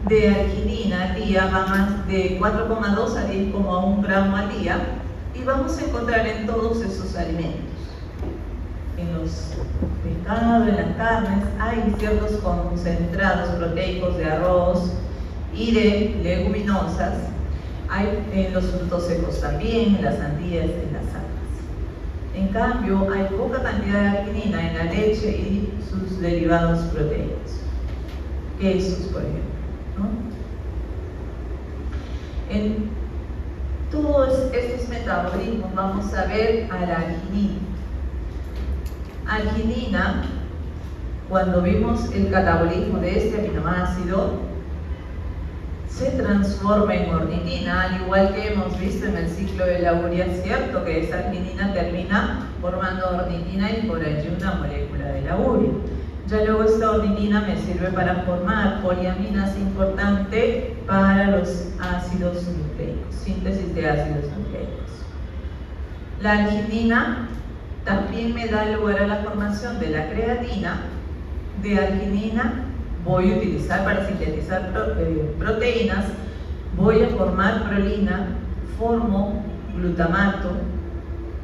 de arginina al día van de 4,2 a 10,1 gramos al día, y vamos a encontrar en todos esos alimentos. En los pescados, en las carnes, hay ciertos concentrados proteicos de arroz y de leguminosas. Hay en los frutos secos también, en las sandías, en las algas. En cambio, hay poca cantidad de arginina en la leche y sus derivados proteicos, quesos, por ejemplo, ¿no? En todos estos metabolismos vamos a ver a la arginina. Arginina, cuando vimos el catabolismo de este aminoácido, se transforma en ornitina, al igual que hemos visto en el ciclo de la urea, ¿cierto? Que esa arginina termina formando ornitina y por allí una molécula de la urea. Ya luego esta ornitina me sirve para formar poliaminas importante para los ácidos nucleicos, síntesis de ácidos nucleicos. La arginina también me da lugar a la formación de la creatina. De arginina voy a utilizar para sintetizar proteínas, voy a formar prolina, formo glutamato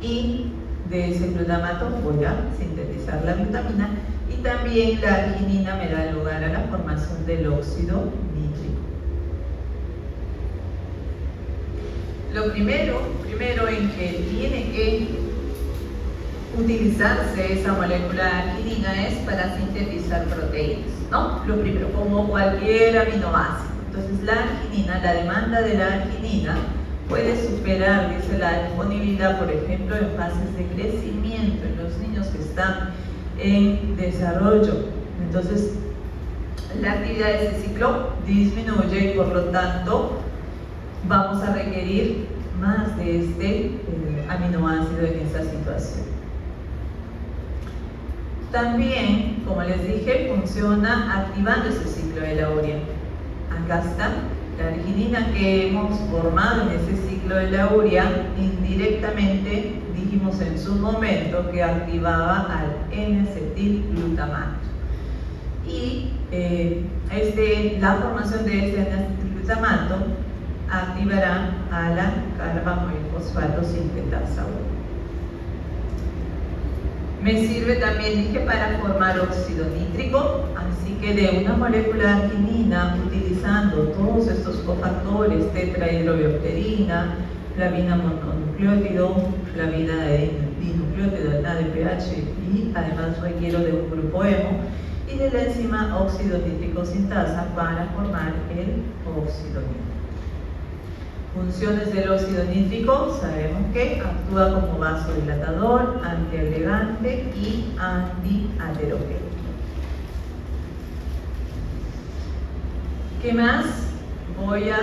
y de ese glutamato voy a sintetizar la glutamina, y también la arginina me da lugar a la formación del óxido nítrico. Lo primero en que tiene que utilizarse esa molécula de arginina es para sintetizar proteínas, ¿no? Lo primero, como cualquier aminoácido. Entonces la arginina, la demanda de la arginina puede superar, dice, la disponibilidad, por ejemplo, en fases de crecimiento, en los niños que están en desarrollo. Entonces la actividad de este ciclo disminuye y por lo tanto vamos a requerir más de este aminoácido en esa situación. También, como les dije, funciona activando ese ciclo de la urea. Acá está la arginina que hemos formado en ese ciclo de la urea, indirectamente dijimos en su momento que activaba al N-acetilglutamato. Y la formación de este N-acetilglutamato activará a la carbamoilfosfato sintetasa 1. Me sirve también, dije, para formar óxido nítrico, así que de una molécula de arginina, utilizando todos estos cofactores, tetrahidrobiopterina, flavina mononucleótido, flavina dinucleótido, NADPH, y además requiero de un grupo hemo y de la enzima óxido nítrico sintasa para formar el óxido nítrico. Funciones del óxido nítrico, sabemos que actúa como vasodilatador, antiagregante y antiaterogénico. ¿Qué más? Voy a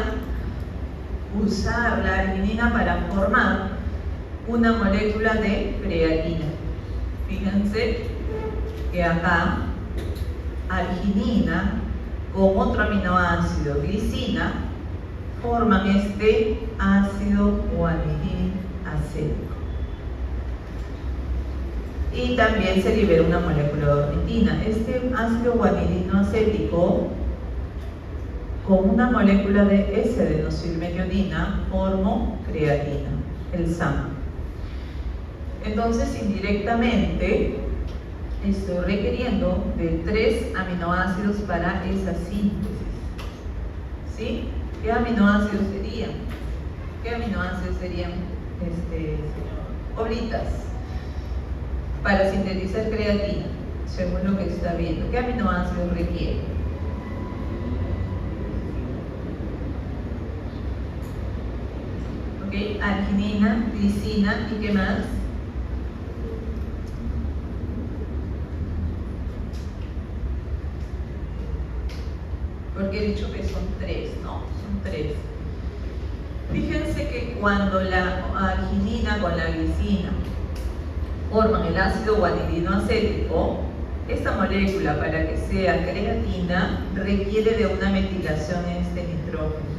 usar la arginina para formar una molécula de creatina. Fíjense que acá arginina con otro aminoácido, glicina, forman este ácido guanidín acético. Y también se libera una molécula de ornitina. Este ácido guanidino acético, con una molécula de S-adenosilmetionina, formo creatina, el SAM. Entonces, indirectamente, estoy requiriendo de 3 aminoácidos para esa síntesis. ¿Sí? ¿Qué aminoácidos serían? ¿Qué aminoácidos serían, oblitas? Para sintetizar creatina, según lo que está viendo. ¿Qué aminoácidos requiere? ¿Ok? Arginina, glicina, ¿y qué más? Porque he dicho que son 3, ¿no? Son 3. Fíjense que cuando la arginina con la glicina forman el ácido guanidino acético, esta molécula, para que sea creatina, requiere de una metilación en este nitrógeno.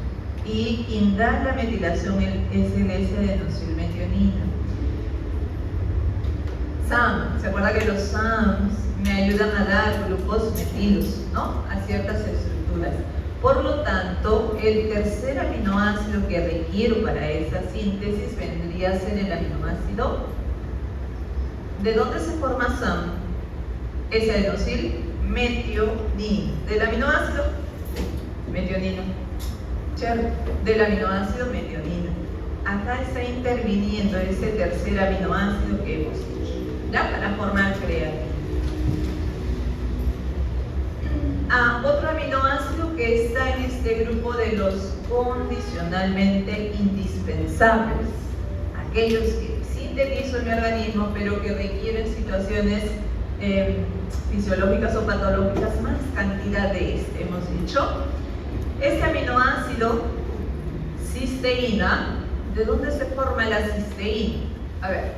Y quien da la metilación es el S-adenosilmetionina. SAM, ¿se acuerda que los SAMs me ayudan a dar glucosmetilos, ¿no? A ciertas estructuras. Por lo tanto, el tercer aminoácido que requiero para esa síntesis vendría a ser el aminoácido. ¿De dónde se forma SAM? Es adenosín metionina. ¿Del aminoácido? Metionina. ¿Cierto? Del aminoácido metionina. Acá está interviniendo ese tercer aminoácido que hemos dicho, ¿ya? Para formar creatina. Otro aminoácido que está en este grupo de los condicionalmente indispensables, aquellos que sintetizo en mi organismo pero que requieren situaciones fisiológicas o patológicas más cantidad de este, hemos dicho. Este aminoácido, cisteína, ¿de dónde se forma la cisteína? A ver,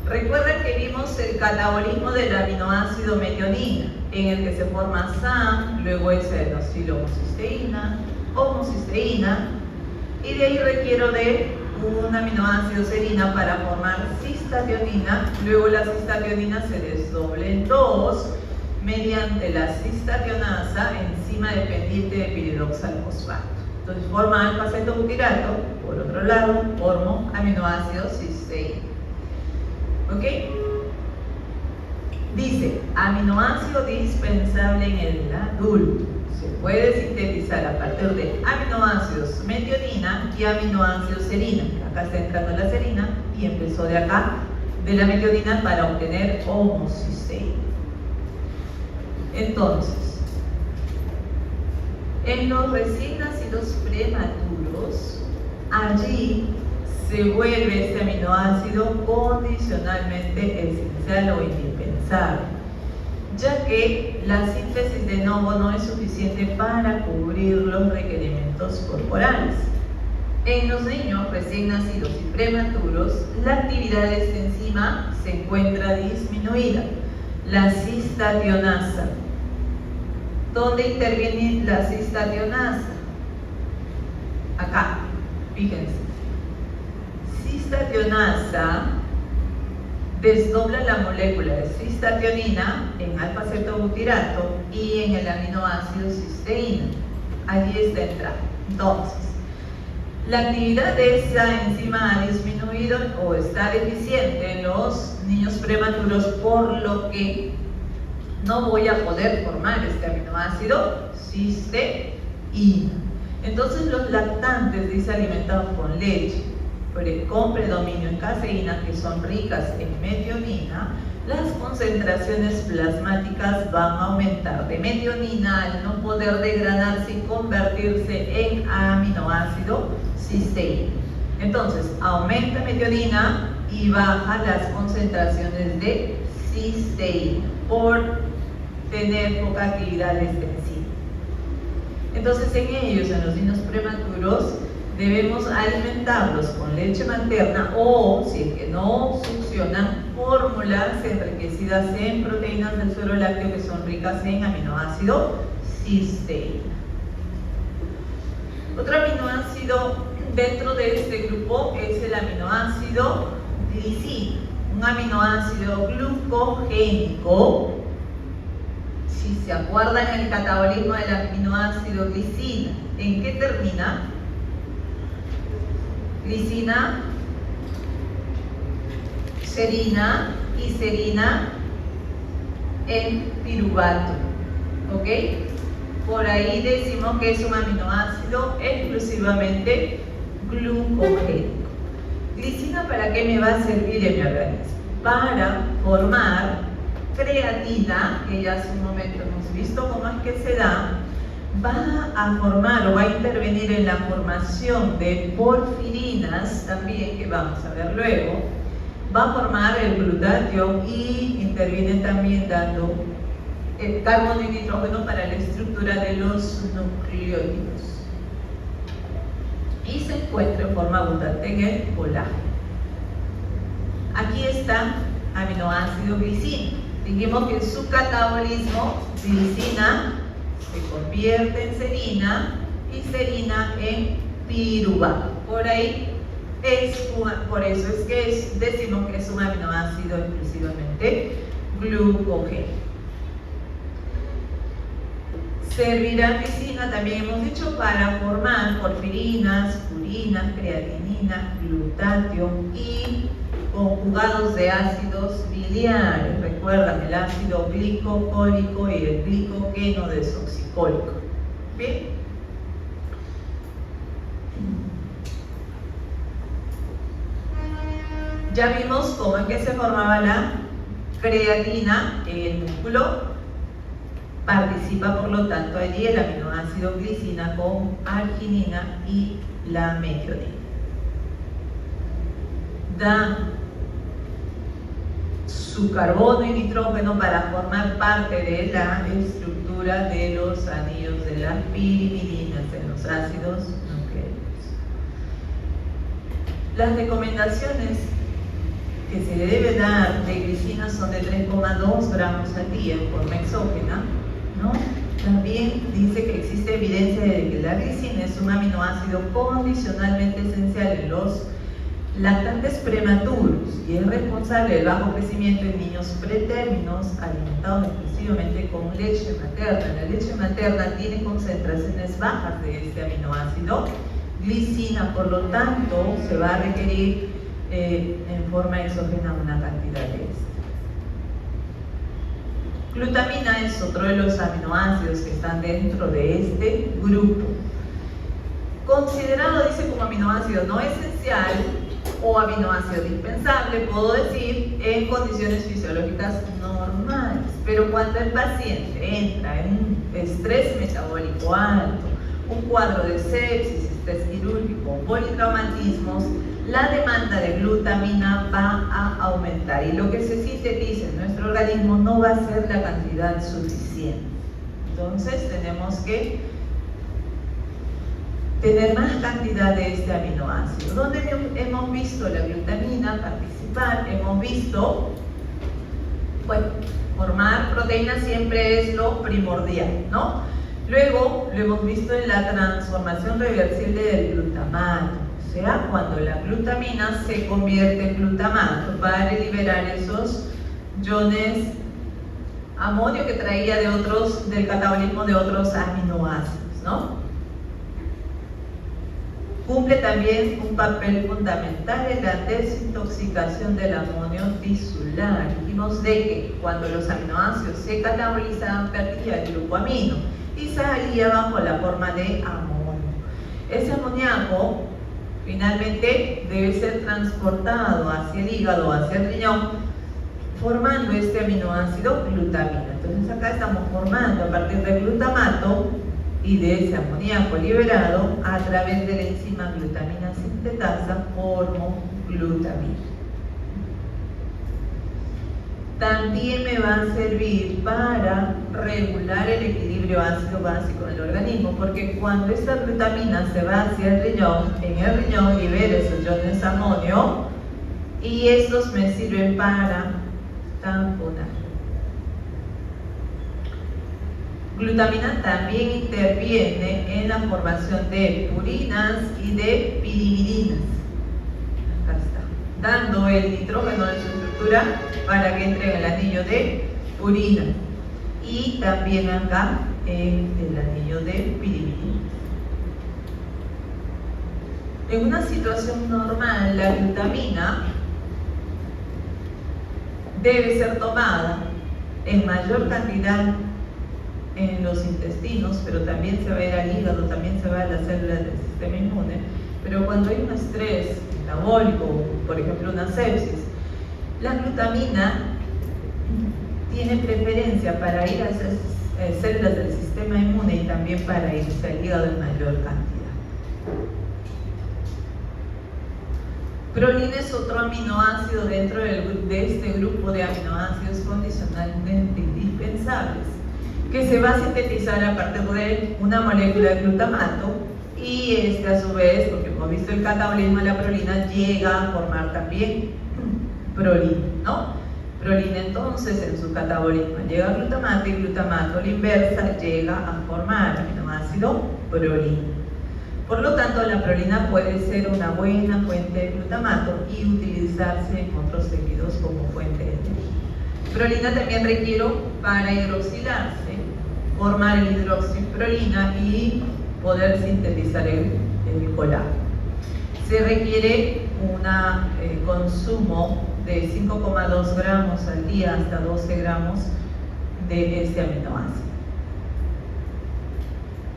recuerden que vimos el catabolismo del aminoácido metionina, en el que se forma SAM, luego es adenosilo-homocisteína, homocisteína, y de ahí requiero de un aminoácido serina para formar cistationina. Luego la cistationina se desdobla en dos mediante la cistationasa, enzima dependiente de piridoxalfosfato. Entonces forma alfa-acetobutirato, por otro lado formo aminoácido cisteína. ¿Ok? Dice, aminoácido dispensable en el adulto. Se puede sintetizar a partir de aminoácidos metionina y aminoácidos serina. Acá está entrando la serina y empezó de acá, de la metionina, para obtener homocisteína. Entonces, en los recién nacidos prematuros, allí se vuelve este aminoácido condicionalmente esencial o indispensable, ya que la síntesis de novo no es suficiente para cubrir los requerimientos corporales. En los niños recién nacidos y prematuros, la actividad de esta enzima se encuentra disminuida. La cistationasa. ¿Dónde interviene la cistationasa? Acá, fíjense. Cistationasa desdobla la molécula de cistationina en alfa-acetobutirato y en el aminoácido cisteína. Allí está entrando. Entonces, la actividad de esa enzima ha disminuido o está deficiente en los niños prematuros, por lo que no voy a poder formar este aminoácido cisteína. Entonces, los lactantes, dice, alimentados con leche, con predominio en caseína, que son ricas en metionina, las concentraciones plasmáticas van a aumentar de metionina al no poder degradarse y convertirse en aminoácido cisteína. Entonces, aumenta metionina y baja las concentraciones de cisteína por tener poca actividad de esta enzima. Entonces, en ellos, en los niños prematuros, debemos alimentarlos con leche materna o, si es que no succionan, fórmulas enriquecidas en proteínas del suero lácteo que son ricas en aminoácido cisteína. Otro aminoácido dentro de este grupo es el aminoácido glicina, un aminoácido glucogénico. Si se acuerdan el catabolismo del aminoácido glicina, ¿en qué termina? Glicina, serina y serina en piruvato. ¿Ok? Por ahí decimos que es un aminoácido exclusivamente glucogénico. Glicina, ¿para qué me va a servir en mi organismo? Para formar creatina, que ya hace un momento hemos visto cómo es que se da. Va a formar o va a intervenir en la formación de porfirinas también, que vamos a ver luego. Va a formar el glutatión y interviene también dando el carbono y nitrógeno para la estructura de los nucleótidos. Y se encuentra en forma abundante en el colágeno. Aquí está aminoácido glicina. Dijimos que en su catabolismo, glicina se convierte en serina y serina en piruvato. Por ahí por eso es que decimos que es un aminoácido exclusivamente glucogénico. Servirá glicina, también hemos dicho, para formar porfirinas, purinas, creatinina, glutatio y conjugados de ácidos biliares. Recuerdan el ácido glicocólico y el glicogeno desoxicólico. ¿Bien? Ya vimos cómo es que se formaba la creatina en el músculo. Participa, por lo tanto, allí el aminoácido glicina con arginina y la metionina. Da su carbono y nitrógeno para formar parte de la estructura de los anillos de las pirimidinas en los ácidos nucleicos. Las recomendaciones que se le debe dar de glicina son de 3,2 gramos al día en forma exógena, ¿no? También dice que existe evidencia de que la glicina es un aminoácido condicionalmente esencial en los lactantes prematuros y es responsable del bajo crecimiento en niños pretérminos alimentados exclusivamente con leche materna. La leche materna tiene concentraciones bajas de este aminoácido glicina, por lo tanto se va a requerir en forma exógena una cantidad de este. Glutamina es otro de los aminoácidos que están dentro de este grupo. Considerado, dice, como aminoácido no esencial o aminoácido dispensable, puedo decir, en condiciones fisiológicas normales. Pero cuando el paciente entra en un estrés metabólico alto, un cuadro de sepsis, estrés quirúrgico o politraumatismos, la demanda de glutamina va a aumentar y lo que se sintetiza en nuestro organismo no va a ser la cantidad suficiente. Entonces tenemos que tener más cantidad de este aminoácido. ¿Dónde hemos visto la glutamina participar? Hemos visto, bueno, formar proteínas siempre es lo primordial, ¿no? Luego lo hemos visto en la transformación reversible del glutamato. O sea, cuando la glutamina se convierte en glutamato para liberar esos iones amonio que traía del catabolismo de otros aminoácidos, ¿no? Cumple también un papel fundamental en la desintoxicación del amonio tisular. Dijimos de que cuando los aminoácidos se catabolizaban perdía el grupoamino y salía bajo la forma de amonio. Ese amoníaco finalmente debe ser transportado hacia el hígado, hacia el riñón, formando este aminoácido glutamina. Entonces acá estamos formando a partir del glutamato y de ese amoníaco liberado a través de la enzima glutamina sintetasa, formo glutamina. También me va a servir para regular el equilibrio ácido-básico del organismo, porque cuando esta glutamina se va hacia el riñón, en el riñón libera esos iones amonio y estos me sirven para tamponar. Glutamina también interviene en la formación de purinas y de pirimidinas. Acá está, dando el nitrógeno de su estructura para que entre en el anillo de purina y también acá en el anillo de pirimidina. En una situación normal, la glutamina debe ser tomada en mayor cantidad en los intestinos, pero también se va a ir al hígado, también se va a las células del sistema inmune. Pero cuando hay un estrés metabólico, por ejemplo una sepsis, la glutamina tiene preferencia para ir a esas células del sistema inmune y también para irse al hígado en mayor cantidad. Prolina es otro aminoácido dentro de este grupo de aminoácidos condicionalmente indispensables, que se va a sintetizar a partir de una molécula de glutamato y a su vez, porque hemos visto el catabolismo de la prolina, llega a formar también prolina, ¿no? Prolina entonces en su catabolismo llega a glutamato y glutamato a la inversa llega a formar aminoácido prolina. Por lo tanto, la prolina puede ser una buena fuente de glutamato y utilizarse en otros tejidos como fuente de energía. Prolina también requiero para hidroxilarse formar el hidroxiprolina y poder sintetizar el colágeno. Se requiere un consumo de 5,2 gramos al día hasta 12 gramos de este aminoácido.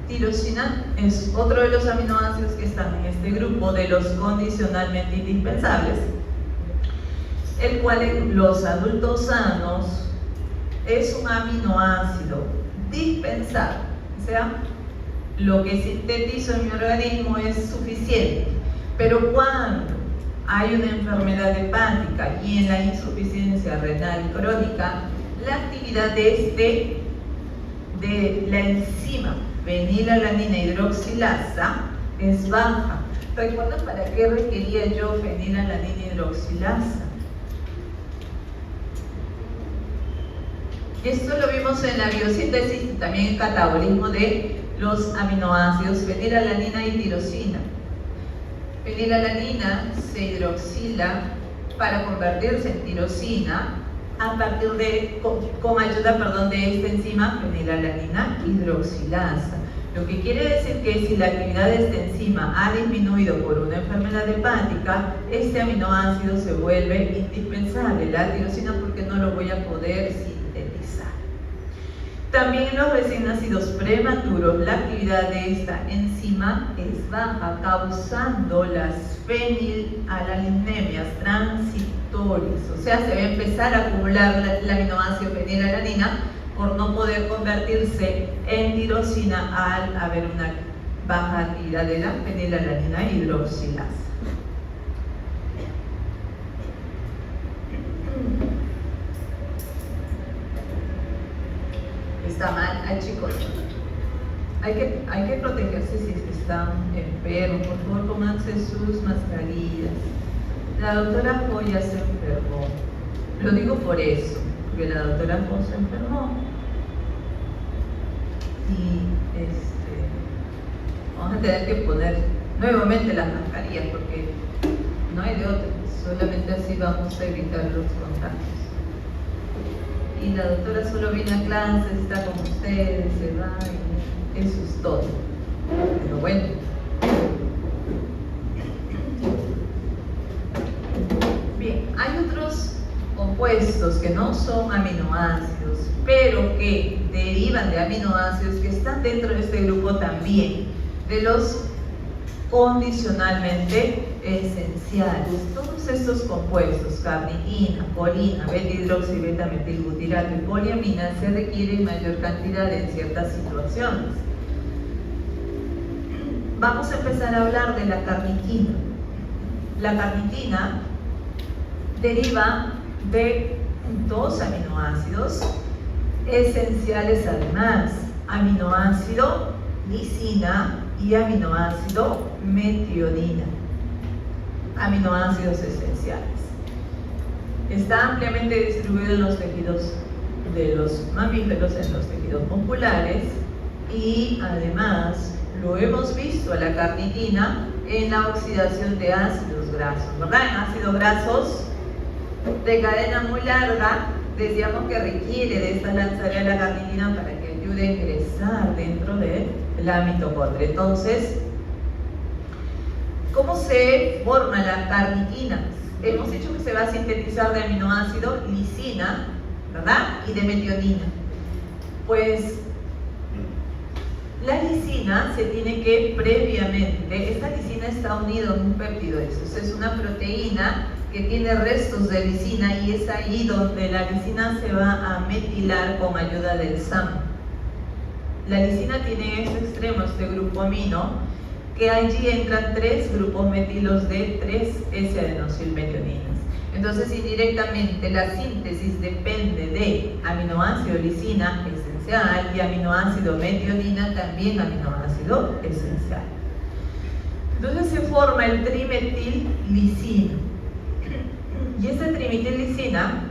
Tirosina es otro de los aminoácidos que están en este grupo de los condicionalmente indispensables, el cual en los adultos sanos es un aminoácido dispensable, o sea, lo que sintetizo en mi organismo es suficiente, pero cuando hay una enfermedad hepática y en la insuficiencia renal crónica, la actividad de la enzima fenilalanina hidroxilasa es baja. ¿Recuerdan para qué requería yo fenilalanina hidroxilasa? Esto lo vimos en la biosíntesis y también en el catabolismo de los aminoácidos fenilalanina y tirosina. Fenilalanina se hidroxila para convertirse en tirosina a partir con ayuda de esta enzima fenilalanina hidroxilasa. Lo que quiere decir que si la actividad de esta enzima ha disminuido por una enfermedad hepática, este aminoácido se vuelve indispensable, la tirosina, porque no lo voy a poder sintetizar. También en los recién nacidos prematuros, la actividad de esta enzima es baja, causando las fenilalanemias transitorias. O sea, se va a empezar a acumular el aminoácido fenilalanina por no poder convertirse en tirosina al haber una baja actividad de la fenilalanina hidroxilasa. Está mal, chicos. Hay que protegerse si están enfermos. Por favor, pónganse sus mascarillas. La doctora Joya se enfermó. Lo digo por eso, porque la doctora Joya se enfermó. Y vamos a tener que poner nuevamente las mascarillas, porque no hay de otra. Solamente así vamos a evitar los contagios. Y la doctora solo viene a clases, está con ustedes, se va, y eso es todo. Pero bueno. Bien, hay otros compuestos que no son aminoácidos, pero que derivan de aminoácidos que están dentro de este grupo también, de los condicionalmente esenciales. Todos estos compuestos, carnitina, colina, beta-hidroxi, beta-metilbutirato y poliamina, se requieren mayor cantidad en ciertas situaciones. Vamos a empezar a hablar de la carnitina. La carnitina deriva de dos aminoácidos esenciales además, aminoácido lisina y aminoácido metionina, aminoácidos esenciales. Está ampliamente distribuido en los tejidos de los mamíferos, en los tejidos musculares, y además lo hemos visto a la carnitina en la oxidación de ácidos grasos, ¿verdad? En ácidos grasos de cadena muy larga, decíamos que requiere de esta lanzadera la carnitina para que ayude a ingresar dentro de la mitocondria. Entonces, ¿cómo se forma la carnitina? Hemos dicho que se va a sintetizar de aminoácido lisina, ¿verdad? Y de metionina. Pues la lisina se tiene que previamente, esta lisina está unida a un péptido, eso es una proteína que tiene restos de lisina, y es ahí donde la lisina se va a metilar con ayuda del SAM. La lisina tiene este extremo, este grupo amino, que allí entran 3 grupos metilos de 3 S-adenosilmetioninas. Entonces, indirectamente, la síntesis depende de aminoácido lisina esencial y aminoácido metionina, también aminoácido esencial. Entonces se forma el trimetillicina. Y esta trimetillicina,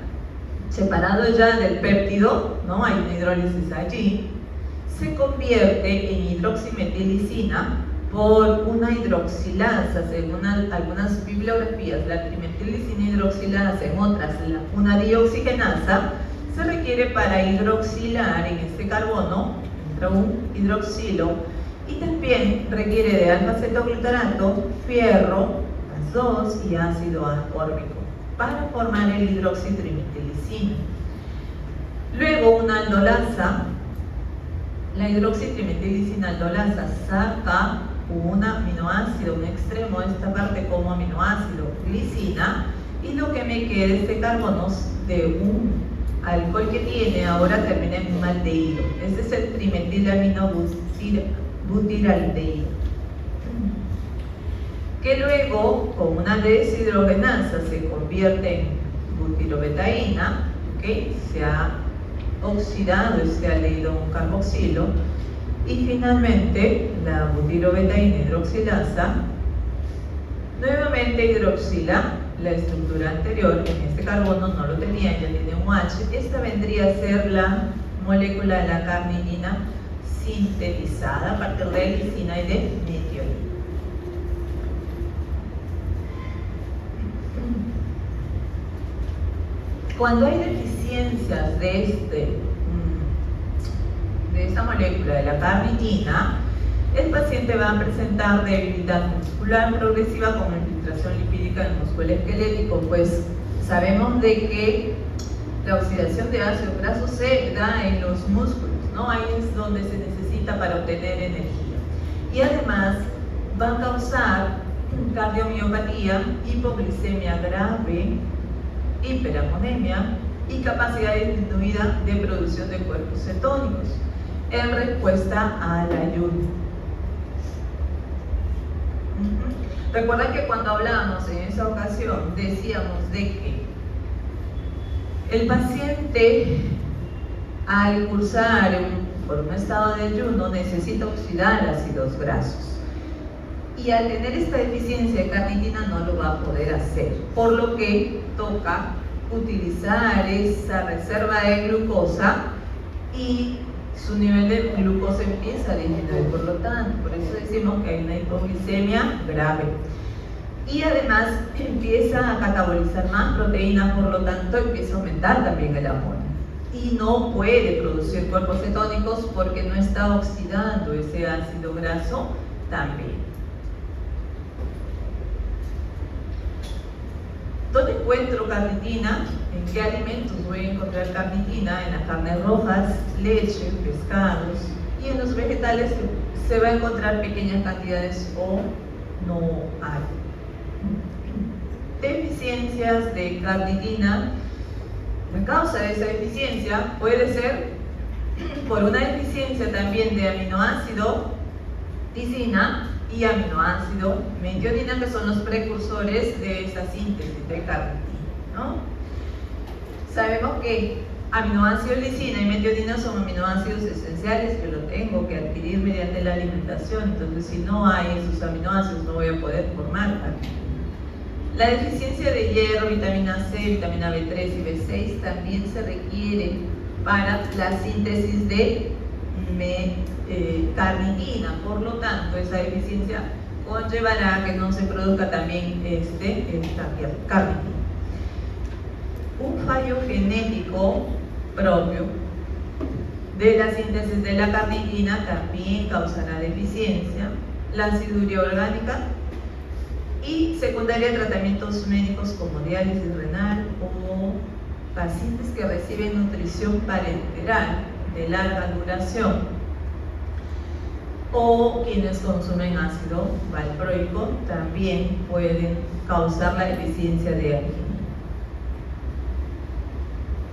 separado ya del péptido, ¿no? Hay una hidrólisis allí, se convierte en hidroximetillicina por una hidroxilasa. Según algunas bibliografías, la trimetillicina hidroxilasa, en otras una dioxigenasa, se requiere para hidroxilar en este carbono, encuentra un hidroxilo y también requiere de alfa-cetoglutarato, fierro, más 2 y ácido ascórbico para formar el hidroxitrimetilcina. Luego una aldolasa, la hidroxitrimetilcina aldolasa saca un aminoácido, un extremo de esta parte como aminoácido, glicina, y lo que me queda este carbonos de un alcohol que tiene ahora termina en un aldehído. Este es el trimetilaminobutiraldehído, que luego con una deshidrogenasa se convierte en butirobetaína, ¿okay? Se ha oxidado este aldehído un carboxilo, y finalmente la butirobetaína hidroxilasa nuevamente hidroxila la estructura anterior. En este carbono no lo tenía, ya tiene un H. Esta vendría a ser la molécula de la carnitina sintetizada a partir de lisina y de metionina. Cuando hay deficiencias de esta molécula de la carnitina, el paciente va a presentar debilidad muscular progresiva con infiltración lipídica en el músculo esquelético, pues sabemos de que la oxidación de ácido graso se da en los músculos, ¿no? Ahí es donde se necesita para obtener energía. Y además va a causar cardiomiopatía, hipoglicemia grave, hiperamonemia y capacidad disminuida de producción de cuerpos cetónicos en respuesta al ayuno. Recuerden que cuando hablamos en esa ocasión decíamos de que el paciente al cursar por un estado de ayuno necesita oxidar ácidos grasos, y al tener esta deficiencia de carnitina no lo va a poder hacer, por lo que toca utilizar esa reserva de glucosa y su nivel de glucosa empieza a disminuir. Por lo tanto, por eso decimos que hay una hipoglicemia grave, y además empieza a catabolizar más proteínas, por lo tanto empieza a aumentar también el amonio y no puede producir cuerpos cetónicos porque no está oxidando ese ácido graso también. ¿Dónde encuentro carnitina? ¿En qué alimentos voy a encontrar carnitina? En las carnes rojas, leche, pescados, y en los vegetales se va a encontrar pequeñas cantidades o no hay. Deficiencias de carnitina. La causa de esa deficiencia puede ser por una deficiencia también de aminoácido tisina y aminoácido metionina, que son los precursores de esta síntesis de carnitina, ¿no? Sabemos que aminoácido lisina y metionina son aminoácidos esenciales que lo tengo que adquirir mediante la alimentación. Entonces, si no hay esos aminoácidos, no voy a poder formar carnitina. La deficiencia de hierro, vitamina C, vitamina B3 y B6 también se requiere para la síntesis de carnitina. Por lo tanto, esa deficiencia conllevará a que no se produzca también esta carnitina. Un fallo genético propio de la síntesis de la carnitina también causará deficiencia. La aciduria orgánica y secundaria a tratamientos médicos como diálisis renal o pacientes que reciben nutrición parenteral de larga duración o quienes consumen ácido valproico también pueden causar la deficiencia de arginina.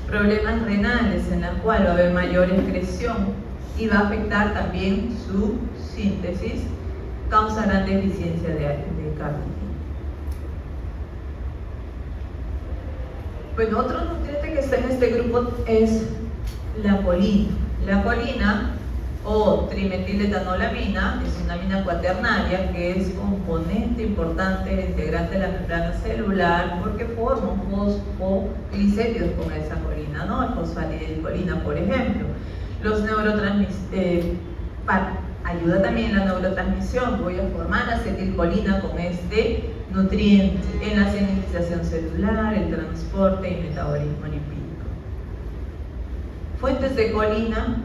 Problemas renales en la cual va a haber mayor excreción y va a afectar también su síntesis, causarán deficiencia de carnitina. Bueno, otro nutriente que está en este grupo es la colina. La colina o trimetiletanolamina es una amina cuaternaria que es componente importante integrante de la membrana celular porque forma un fosfoglicéridos con esa colina, ¿no? El fosfatidilcolina, por ejemplo. Los ayuda también en la neurotransmisión. Voy a formar acetilcolina con este nutriente en la señalización celular, el transporte y metabolismo lipídico. Fuentes de colina.